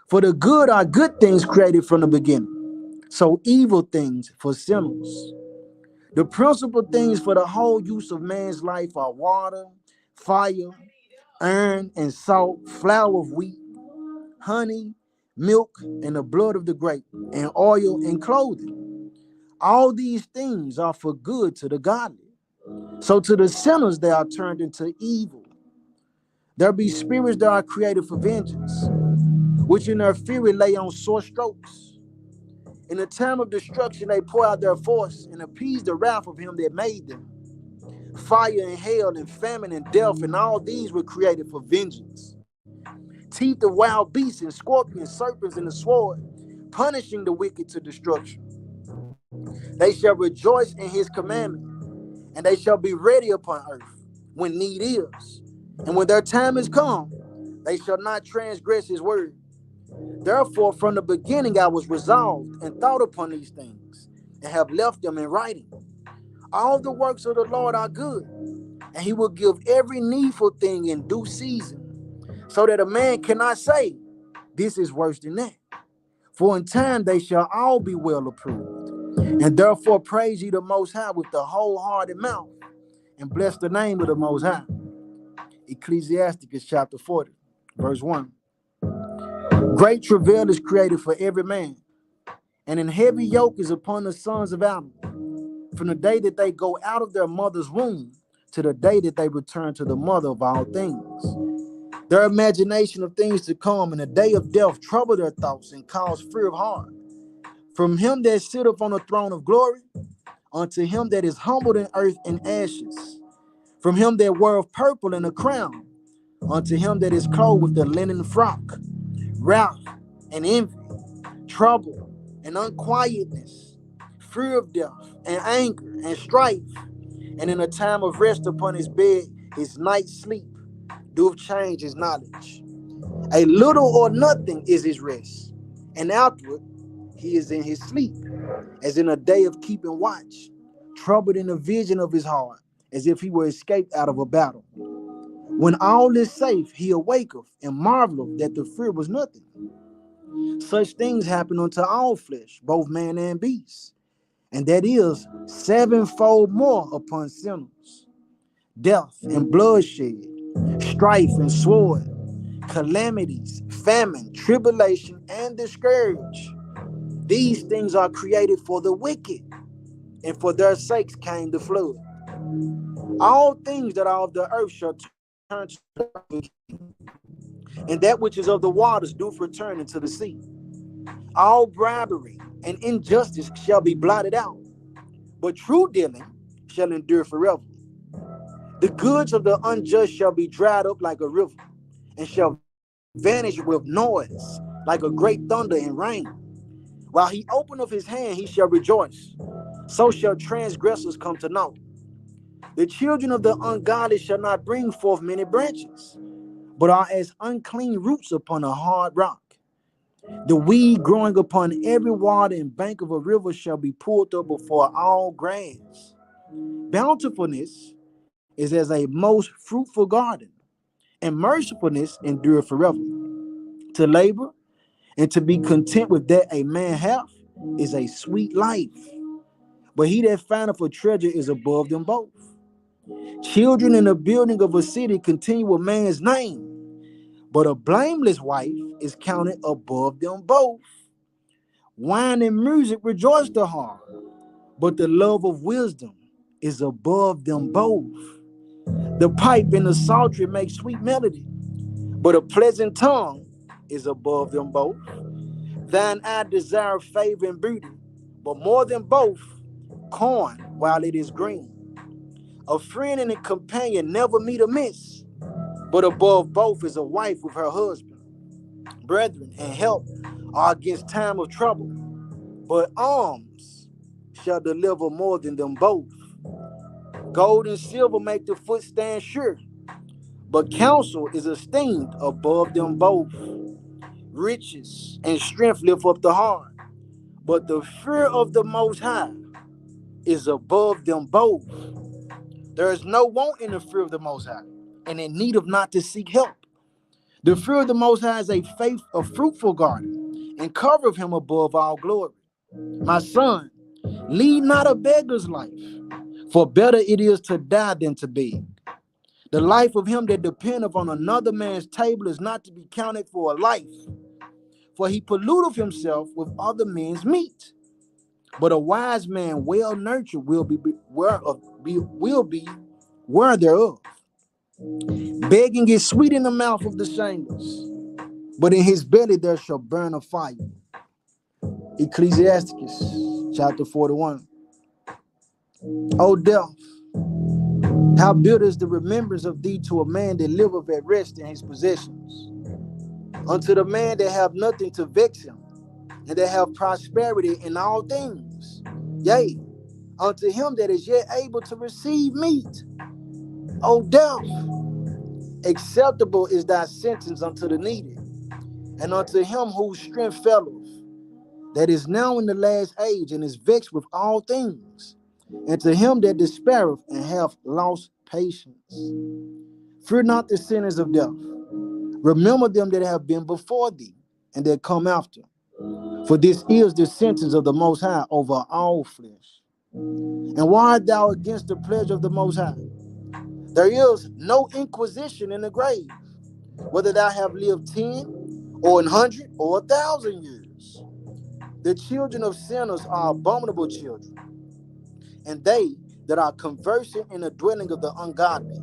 B: For the good are good things created from the beginning, so evil things for sinners. The principal things for the whole use of man's life are water, fire, iron, and salt, flour of wheat, honey, milk, and the blood of the grape, and oil and clothing. All these things are for good to the godly. So to the sinners they are turned into evil. There be spirits that are created for vengeance, which in their fury lay on sore strokes. In the time of destruction they pour out their force, and appease the wrath of him that made them. Fire and hail and famine and death, and all these were created for vengeance. Teeth of wild beasts and scorpions, serpents, and the sword, punishing the wicked to destruction. They shall rejoice in his commandment, and they shall be ready upon earth when need is. And when their time is come, they shall not transgress his word. Therefore, from the beginning I was resolved and thought upon these things, and have left them in writing. All the works of the Lord are good, and he will give every needful thing in due season, so that a man cannot say, this is worse than that. For in time they shall all be well approved. And therefore praise ye the Most High with the wholehearted mouth, and bless the name of the Most High. Ecclesiasticus chapter 40, verse 1. Great travail is created for every man, and an heavy yoke is upon the sons of Adam, from the day that they go out of their mother's womb to the day that they return to the mother of all things. Their imagination of things to come in the day of death trouble their thoughts and cause fear of heart. From him that sitteth on the throne of glory, unto him that is humbled in earth and ashes. From him that weareth purple and a crown, unto him that is clothed with the linen frock, wrath and envy, trouble and unquietness, fear of death and anger and strife, and in a time of rest upon his bed, his night sleep doth change his knowledge. A little or nothing is his rest, and afterward he is in his sleep, as in a day of keeping watch, troubled in the vision of his heart, as if he were escaped out of a battle. When all is safe, he awaketh and marveleth that the fear was nothing. Such things happen unto all flesh, both man and beast, and that is sevenfold more upon sinners. Death and bloodshed, strife and sword, calamities, famine, tribulation, and discourage. These things are created for the wicked, and for their sakes came the flood. All things that are of the earth shall turn to the earth, and that which is of the waters doth return into the sea. All bribery and injustice shall be blotted out, but true dealing shall endure forever. The goods of the unjust shall be dried up like a river, and shall vanish with noise, like a great thunder and rain. While he openeth his hand, he shall rejoice. So shall transgressors come to naught. The children of the ungodly shall not bring forth many branches, but are as unclean roots upon a hard rock. The weed growing upon every water and bank of a river shall be pulled up before all grass. Bountifulness is as a most fruitful garden, and mercifulness endureth forever. To labor and to be content with that a man hath is a sweet life, but he that findeth a treasure is above them both. Children in the building of a city continue a man's name, but a blameless wife is counted above them both. Wine and music rejoice the heart, but the love of wisdom is above them both. The pipe and the psaltery make sweet melody, but a pleasant tongue is above them both. Thine eye desire favor and beauty, but more than both, corn while it is green. A friend and a companion never meet amiss, but above both is a wife with her husband. Brethren, and help or against time of trouble, but alms shall deliver more than them both. Gold and silver make the foot stand sure, but counsel is esteemed above them both. Riches and strength lift up the heart, but the fear of the Most High is above them both. There is no want in the fear of the Most High, and in need of not to seek help. The fear of the Most High is a fruitful garden, and covereth him above all glory. My son, lead not a beggar's life, for better it is to die than to beg. The life of him that dependeth on another man's table is not to be counted for a life, for he polluteth himself with other men's meat. But a wise man well nurtured will be aware thereof. Begging is sweet in the mouth of the shameless, but in his belly there shall burn a fire. Ecclesiasticus chapter 41. O death, how bitter is the remembrance of thee to a man that liveth at rest in his possessions, unto the man that have nothing to vex him, and that have prosperity in all things. Yea, unto him that is yet able to receive meat. O death, acceptable is thy sentence unto the needy, and unto him whose strength faileth, that is now in the last age, and is vexed with all things, and to him that despaireth and hath lost patience. Fear not the sinners of death. Remember them that have been before thee, and that come after. For this is the sentence of the Most High over all flesh. And why art thou against the pleasure of the Most High? There is no inquisition in the grave, whether thou have lived 10 or 100 or 1,000 years. The children of sinners are abominable children, and they that are conversant in the dwelling of the ungodly.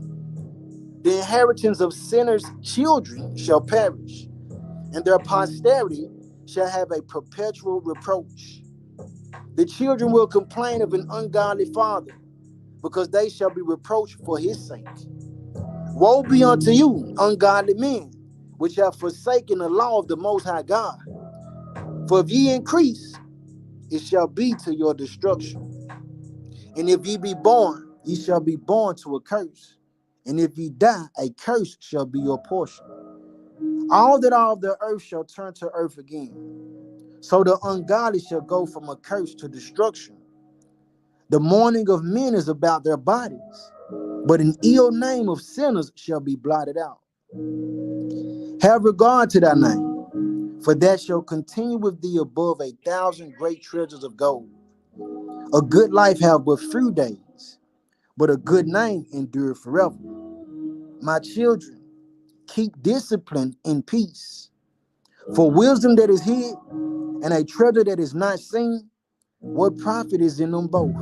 B: The inheritance of sinners' children shall perish, and their posterity shall have a perpetual reproach. The children will complain of an ungodly father, because they shall be reproached for his sake. Woe be unto you, ungodly men, which have forsaken the law of the Most High God. For if ye increase, it shall be to your destruction. And if ye be born, ye shall be born to a curse. And if ye die, a curse shall be your portion. All that are of the earth shall turn to earth again. So the ungodly shall go from a curse to destruction. The mourning of men is about their bodies, but an ill name of sinners shall be blotted out. Have regard to thy name, for that shall continue with thee above 1,000 great treasures of gold. A good life have but few days, but a good name endureth forever. My children, keep discipline in peace. For wisdom that is hid and a treasure that is not seen, what profit is in them both?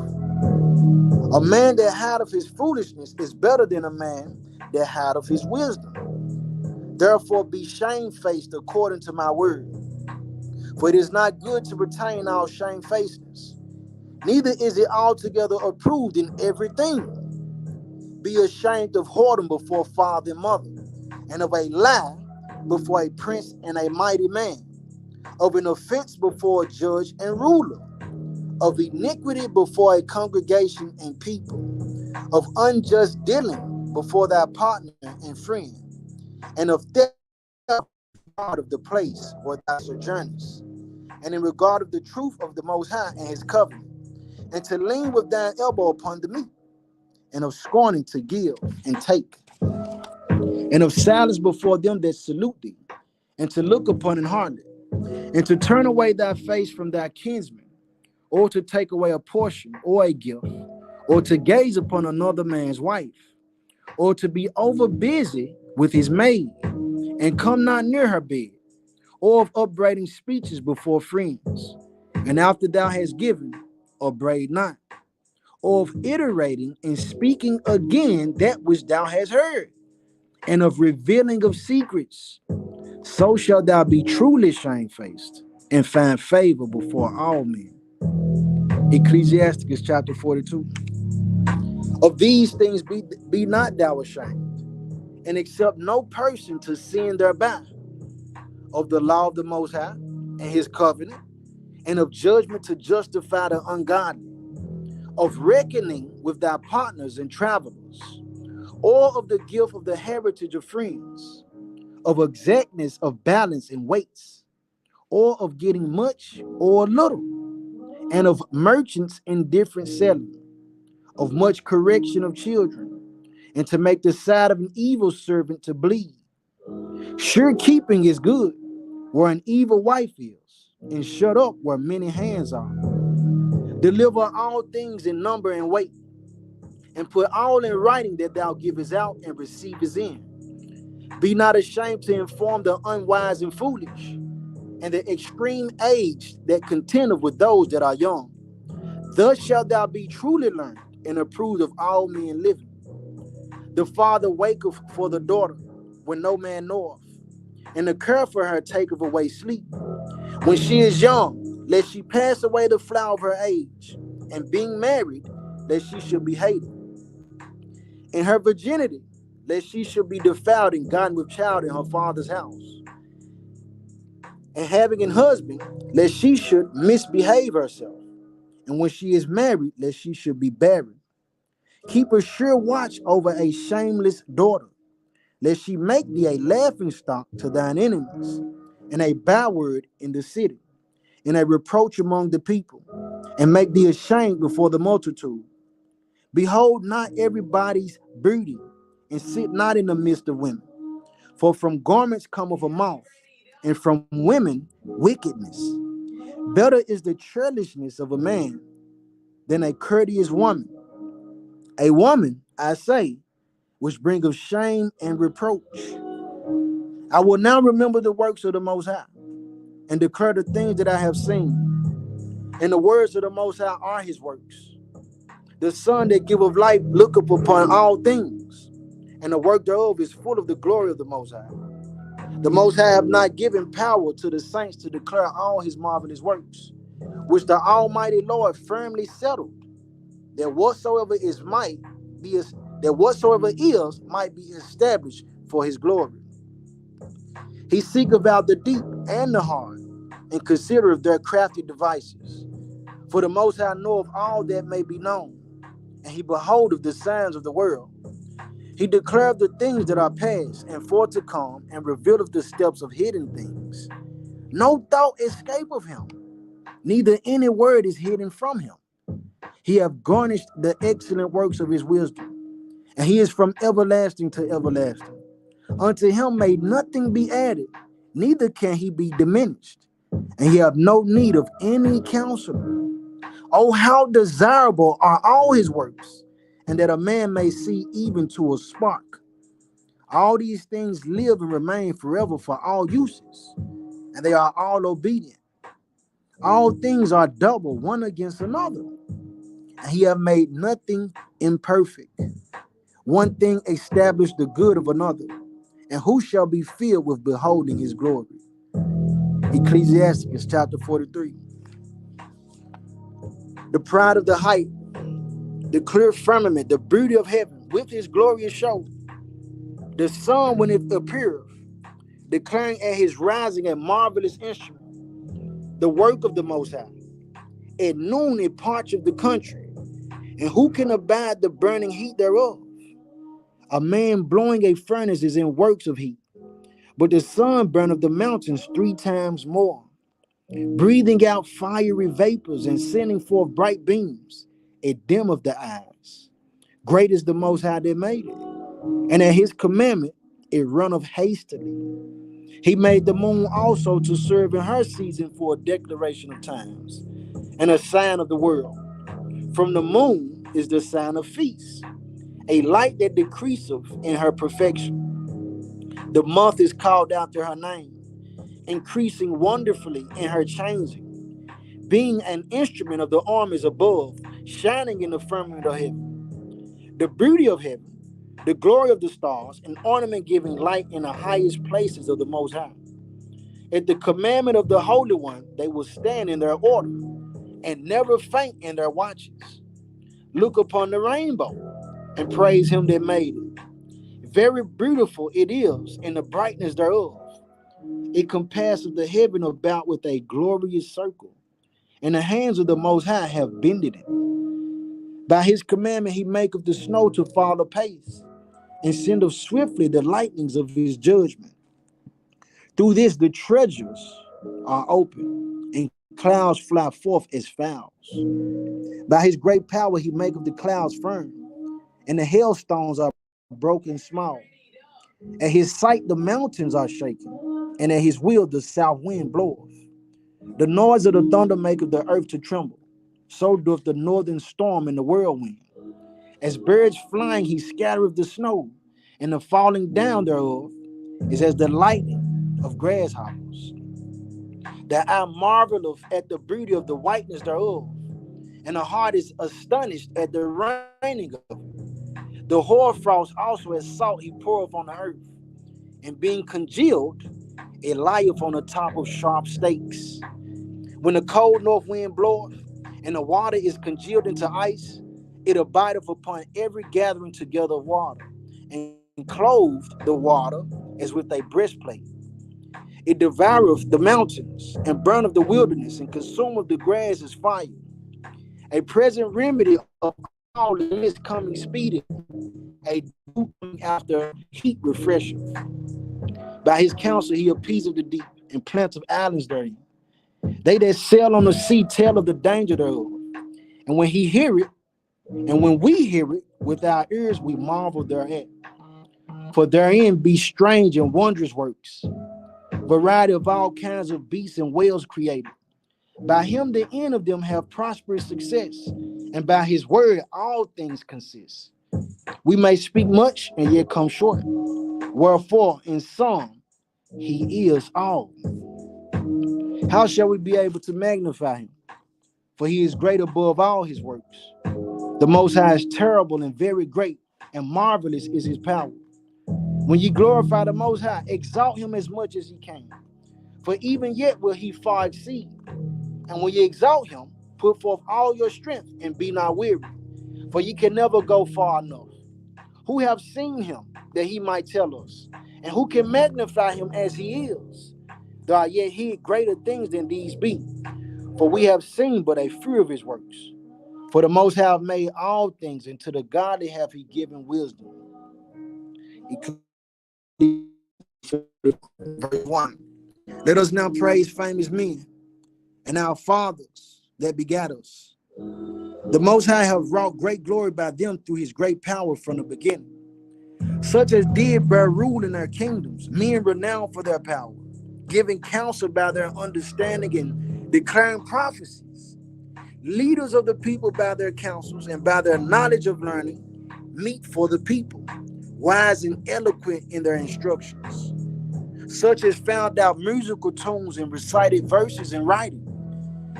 B: A man that hideth his foolishness is better than a man that hideth his wisdom. Therefore be shamefaced according to my word. For it is not good to retain all shamefacedness, neither is it altogether approved in everything. Be ashamed of whoredom before father and mother, and of a lie before a prince and a mighty man, of an offense before a judge and ruler, of iniquity before a congregation and people, of unjust dealing before thy partner and friend, and of theft part of the place where thou sojournest, and in regard of the truth of the Most High and his covenant, and to lean with thine elbow upon the meat, and of scorning to give and take, and of silence before them that salute thee, and to look upon an harlot, and to turn away thy face from thy kinsman, or to take away a portion or a gift, or to gaze upon another man's wife, or to be over busy with his maid, and come not near her bed, or of upbraiding speeches before friends, and after thou hast given, upbraid not, or of iterating and speaking again that which thou hast heard, and of revealing of secrets. So shalt thou be truly shamefaced, and find favor before all men. Ecclesiasticus chapter 42. Of these things be not thou ashamed, and accept no person to sin thereby. Of the law of the Most High, and his covenant, and of judgment to justify the ungodly, of reckoning with thy partners and travelers, or of the gift of the heritage of friends, of exactness of balance and weights, or of getting much or little, and of merchants in different selling, of much correction of children, and to make the side of an evil servant to bleed. Sure keeping is good, where an evil wife is, and shut up where many hands are. Deliver all things in number and weight, and put all in writing that thou givest out and receivest in. Be not ashamed to inform the unwise and foolish, and the extreme aged that contendeth with those that are young. Thus shalt thou be truly learned and approved of all men living. The father waketh for the daughter when no man knoweth, and the care for her taketh away sleep. When she is young, lest she pass away the flower of her age, and being married, lest she should be hated. In her virginity, lest she should be defiled and gotten with child in her father's house. And having an husband, lest she should misbehave herself. And when she is married, lest she should be barren. Keep a sure watch over a shameless daughter, lest she make thee a laughing stock to thine enemies, and a byword in the city, and a reproach among the people, and make thee ashamed before the multitude. Behold not everybody's beauty, and sit not in the midst of women. For from garments cometh a mouth, and from women wickedness. Better is the churlishness of a man than a courteous woman. A woman, I say, which bringeth shame and reproach. I will now remember the works of the Most High, and declare the things that I have seen. And the words of the Most High are his works. The sun that giveth light looketh upon all things, and the work thereof is full of the glory of the Most High. The Most High have not given power to the saints to declare all his marvelous works, which the Almighty Lord firmly settled, that whatsoever is might be established for his glory. He seeketh out the deep and the hard, and considereth their crafty devices. For the Most High knoweth all that may be known, and he beholdeth the signs of the world. He declareth the things that are past and for to come, and revealeth the steps of hidden things. No thought escapeth him, neither any word is hidden from him. He hath garnished the excellent works of his wisdom, and he is from everlasting to everlasting. Unto him may nothing be added, neither can he be diminished, and he have no need of any counselor. Oh, how desirable are all his works, and that a man may see even to a spark. All these things live and remain forever for all uses, and they are all obedient. All things are double one against another, and he have made nothing imperfect. One thing established the good of another, and who shall be filled with beholding his glory? Ecclesiasticus chapter 43. The pride of the height, the clear firmament, the beauty of heaven, with his glorious show. The sun when it appeareth, declaring at his rising a marvelous instrument, the work of the Most High. At noon it parcheth the country, and who can abide the burning heat thereof? A man blowing a furnace is in works of heat, but the sun burneth the mountains 3 times more, breathing out fiery vapors and sending forth bright beams. It dimmeth the eyes. Great is the Most High that made it, and at his commandment it runneth hastily. He made the moon also to serve in her season for a declaration of times, and a sign of the world. From the moon is the sign of feast, a light that decreaseth in her perfection. The month is called after her name, increasing wonderfully in her changing, being an instrument of the armies above, shining in the firmament of heaven. The beauty of heaven, the glory of the stars, an ornament giving light in the highest places of the Most High. At the commandment of the Holy One, they will stand in their order, and never faint in their watches. Look upon the rainbow, and praise him that made it. Very beautiful it is in the brightness thereof. It compasseth the heaven about with a glorious circle, and the hands of the Most High have bended it. By his commandment he maketh the snow to fall apace, and sendeth swiftly the lightnings of his judgment. Through this the treasures are open, and clouds fly forth as fowls. By his great power he maketh the clouds firm, and the hailstones are broken small. At his sight the mountains are shaken, and at his will the south wind bloweth. The noise of the thunder maketh the earth to tremble. So doth the northern storm and the whirlwind. As birds flying he scattereth the snow, and the falling down thereof is as the lightning of grasshoppers. The eye marveleth at the beauty of the whiteness thereof, and the heart is astonished at the raining of it. The hoarfrost also as salt he poureth on the earth, and being congealed, it lieth on the top of sharp stakes. When the cold north wind bloweth, and the water is congealed into ice, it abideth upon every gathering together of water, and clothed the water as with a breastplate. It devoureth the mountains, and burneth the wilderness, and consumeth the grass as fire. A present remedy of all the mist coming speedily, a dew coming after heat refresheth. By his counsel he appeaseth the deep, and planteth islands therein. They that sail on the sea tell of the danger thereof. And when he hear it, and when we hear it with our ears, we marvel thereat. For therein be strange and wondrous works, variety of all kinds of beasts and whales created. By him the end of them have prosperous success, and by his word all things consist. We may speak much and yet come short. Wherefore, in sum, he is all. How shall we be able to magnify him? For he is great above all his works. The Most High is terrible and very great, and marvelous is his power. When ye glorify the Most High, exalt him as much as ye can. For even yet will he far exceed. And when ye exalt him, put forth all your strength and be not weary. For ye can never go far enough. Who have seen him that he might tell us? And who can magnify him as he is? There are yet hid greater things than these be. For we have seen but a few of his works. For the Most High have made all things, and to the godly have he given wisdom. Verse 1. Let us now praise famous men and our fathers that begat us. The Most High have wrought great glory by them through his great power from the beginning. Such as did bear rule in their kingdoms, men renowned for their power, giving counsel by their understanding and declaring prophecies. Leaders of the people by their counsels and by their knowledge of learning, meet for the people, wise and eloquent in their instructions. Such as found out musical tunes and recited verses in writing.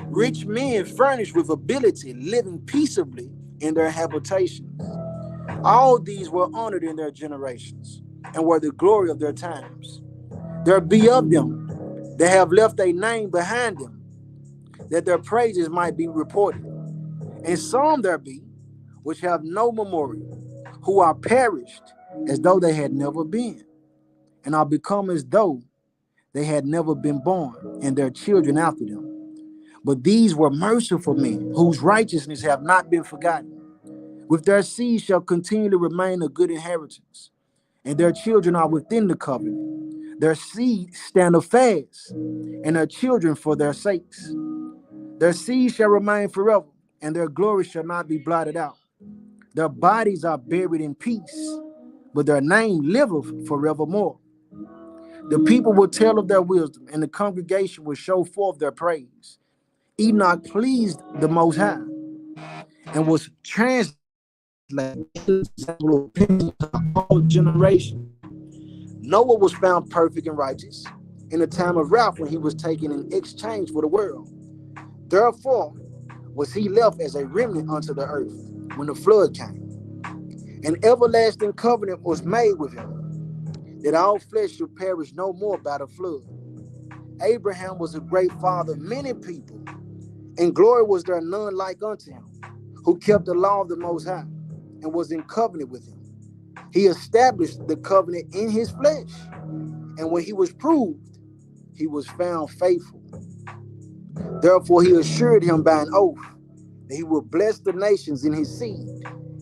B: Rich men furnished with ability, living peaceably in their habitations. All these were honored in their generations, and were the glory of their times. There be of them that have left a name behind them, that their praises might be reported. And some there be which have no memorial, who are perished as though they had never been, and are become as though they had never been born, and their children after them. But these were merciful men, whose righteousness have not been forgotten. With their seed shall continue to remain a good inheritance, and their children are within the covenant. Their seed standeth fast, and their children for their sakes. Their seed shall remain forever, and their glory shall not be blotted out. Their bodies are buried in peace, but their name liveth forevermore. The people will tell of their wisdom, and the congregation will show forth their praise. Enoch pleased the Most High, and was translated all generations. Noah was found perfect and righteous in the time of wrath when he was taken in exchange for the world. Therefore was he left as a remnant unto the earth when the flood came. An everlasting covenant was made with him, that all flesh should perish no more by the flood. Abraham was a great father of many people, and glory was there none like unto him, who kept the law of the Most High, and was in covenant with him. He established the covenant in his flesh, and when he was proved, he was found faithful. Therefore he assured him by an oath that he would bless the nations in his seed,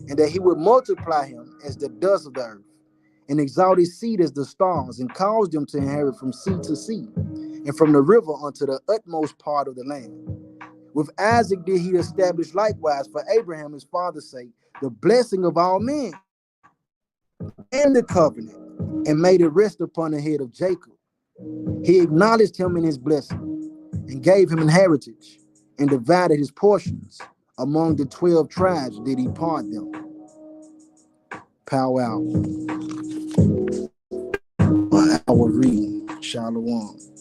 B: and that he would multiply him as the dust of the earth, and exalt his seed as the stars, and cause them to inherit from sea to sea, and from the river unto the utmost part of the land. With Isaac did he establish likewise for Abraham his father's sake the blessing of all men, and the covenant, and made it rest upon the head of Jacob. He acknowledged him in his blessing, and gave him an heritage, and divided his portions. Among the 12 tribes did he part them. Pow out. Our reading. Shalom.